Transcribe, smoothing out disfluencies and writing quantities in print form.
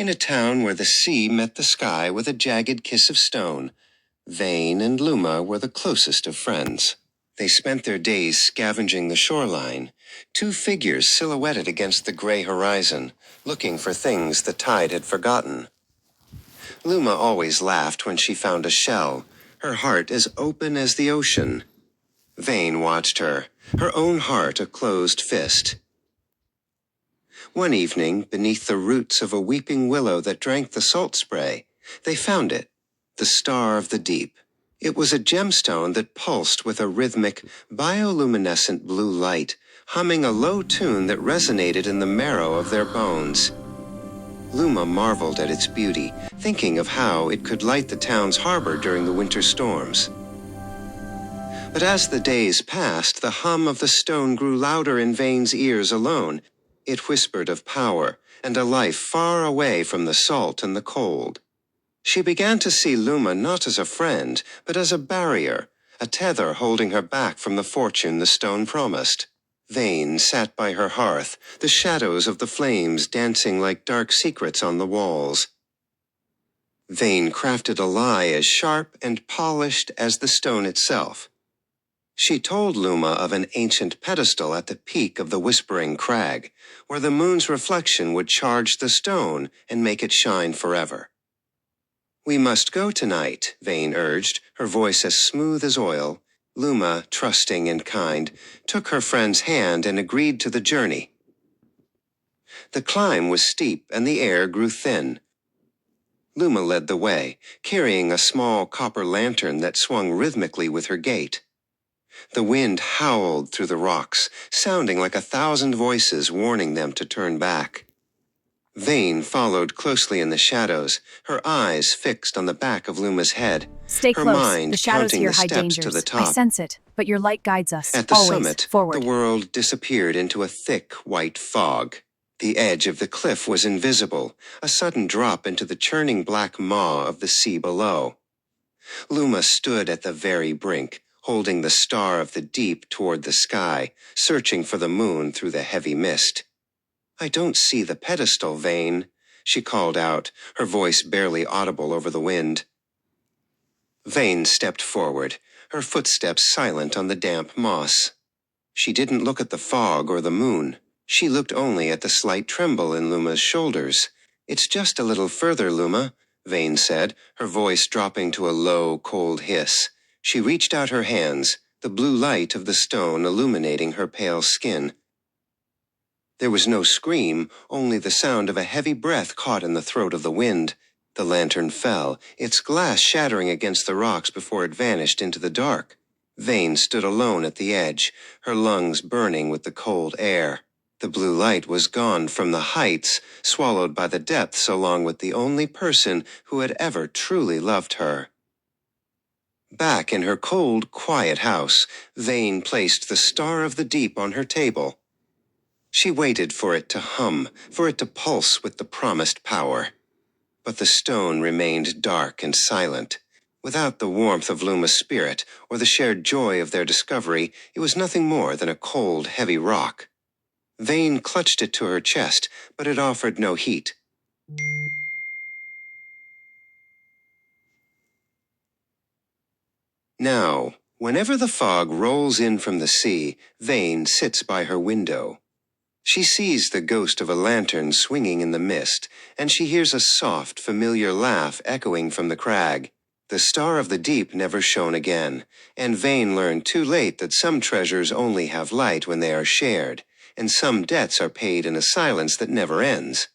In a town where the sea met the sky with a jagged kiss of stone, Vane and Luma were the closest of friends. They spent their days scavenging the shoreline, two figures silhouetted against the gray horizon, looking for things the tide had forgotten. Luma always laughed when she found a shell, her heart as open as the ocean. Vane watched her, her own heart a closed fist. One evening, beneath the roots of a weeping willow that drank the salt spray, they found it, the Star of the Deep. It was a gemstone that pulsed with a rhythmic, bioluminescent blue light, humming a low tune that resonated in the marrow of their bones. Luma marveled at its beauty, thinking of how it could light the town's harbor during the winter storms. But as the days passed, the hum of the stone grew louder in Vane's ears alone. It whispered of power and a life far away from the salt and the cold. She began to see Luma not as a friend, but as a barrier, a tether holding her back from the fortune the stone promised. Vane sat by her hearth, the shadows of the flames dancing like dark secrets on the walls. Vane crafted a lie as sharp and polished as the stone itself. She told Luma of an ancient pedestal at the peak of the Whispering Crag, where the moon's reflection would charge the stone and make it shine forever. "We must go tonight," Vane urged, her voice as smooth as oil. Luma, trusting and kind, took her friend's hand and agreed to the journey. The climb was steep and the air grew thin. Luma led the way, carrying a small copper lantern that swung rhythmically with her gait. The wind howled through the rocks, sounding like 1,000 voices warning them to turn back. Vane followed closely in the shadows, her eyes fixed on the back of Luma's head, Stay her close. mind The shadows counting here the hide steps dangers. to the I top. sense it, but your light guides us. At the Always summit, forward. the world disappeared into a thick, white fog. The edge of the cliff was invisible, a sudden drop into the churning black maw of the sea below. Luma stood at the very brink, holding the Star of the Deep toward the sky, searching for the moon through the heavy mist. "I don't see the pedestal, Vane," she called out, her voice barely audible over the wind. Vane stepped forward, her footsteps silent on the damp moss. She didn't look at the fog or the moon. She looked only at the slight tremble in Luma's shoulders. "It's just a little further, Luma," Vane said, her voice dropping to a low, cold hiss. She reached out her hands, the blue light of the stone illuminating her pale skin. There was no scream, only the sound of a heavy breath caught in the throat of the wind. The lantern fell, its glass shattering against the rocks before it vanished into the dark. Vane stood alone at the edge, her lungs burning with the cold air. The blue light was gone from the heights, swallowed by the depths along with the only person who had ever truly loved her. Back in her cold, quiet house, Vane placed the Star of the Deep on her table. She waited for it to hum, for it to pulse with the promised power. But the stone remained dark and silent. Without the warmth of Luma's spirit or the shared joy of their discovery, it was nothing more than a cold, heavy rock. Vane clutched it to her chest, but it offered no heat. Now, whenever the fog rolls in from the sea, Vane sits by her window. She sees the ghost of a lantern swinging in the mist, and she hears a soft, familiar laugh echoing from the crag. The Star of the Deep never shone again, and Vane learned too late that some treasures only have light when they are shared, and some debts are paid in a silence that never ends.